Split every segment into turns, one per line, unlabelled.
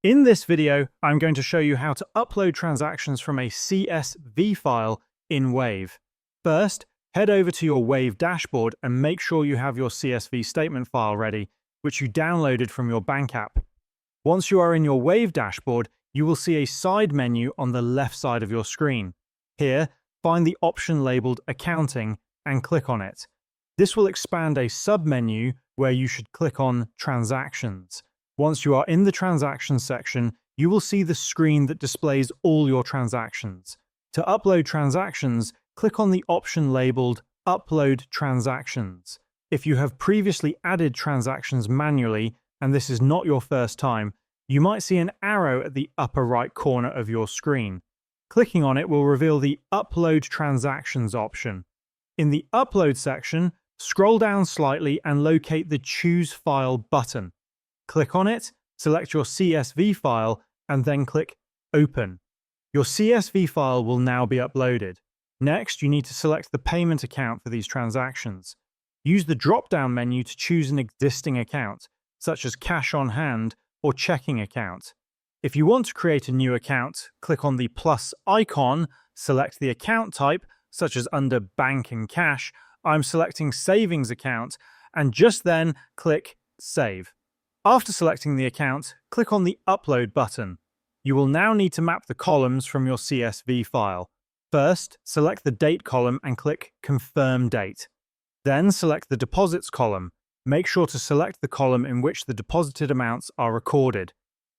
In this video, I'm going to show you how to upload transactions from a CSV file in Wave. First, head over to your Wave dashboard and make sure you have your CSV statement file ready, which you downloaded from your bank app. Once you are in your Wave dashboard, you will see a side menu on the left side of your screen. Here, find the option labeled Accounting and click on it. This will expand a sub-menu where you should click on Transactions. Once you are in the Transactions section, you will see the screen that displays all your transactions. To upload transactions, click on the option labeled Upload Transactions. If you have previously added transactions manually, and this is not your first time, you might see an arrow at the upper right corner of your screen. Clicking on it will reveal the Upload Transactions option. In the Upload section, scroll down slightly and locate the Choose File button. Click on it, select your CSV file, and then click Open. Your CSV file will now be uploaded. Next, you need to select the payment account for these transactions. Use the drop-down menu to choose an existing account, such as cash on hand or checking account. If you want to create a new account, click on the plus icon, select the account type, such as under Bank and Cash. I'm selecting Savings Account, and just then click Save. After selecting the account, click on the Upload button. You will now need to map the columns from your CSV file. First, select the Date column and click Confirm Date. Then select the Deposits column. Make sure to select the column in which the deposited amounts are recorded.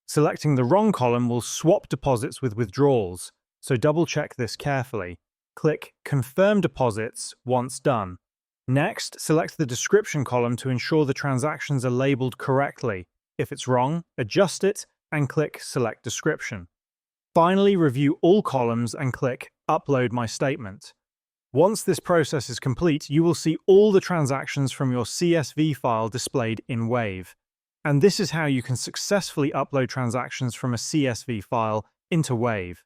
Selecting the wrong column will swap deposits with withdrawals, so double-check this carefully. Click Confirm Deposits once done. Next, select the description column to ensure the transactions are labeled correctly. If it's wrong, adjust it and click Select Description. Finally, review all columns and click Upload My Statement. Once this process is complete, you will see all the transactions from your CSV file displayed in Wave. And this is how you can successfully upload transactions from a CSV file into Wave.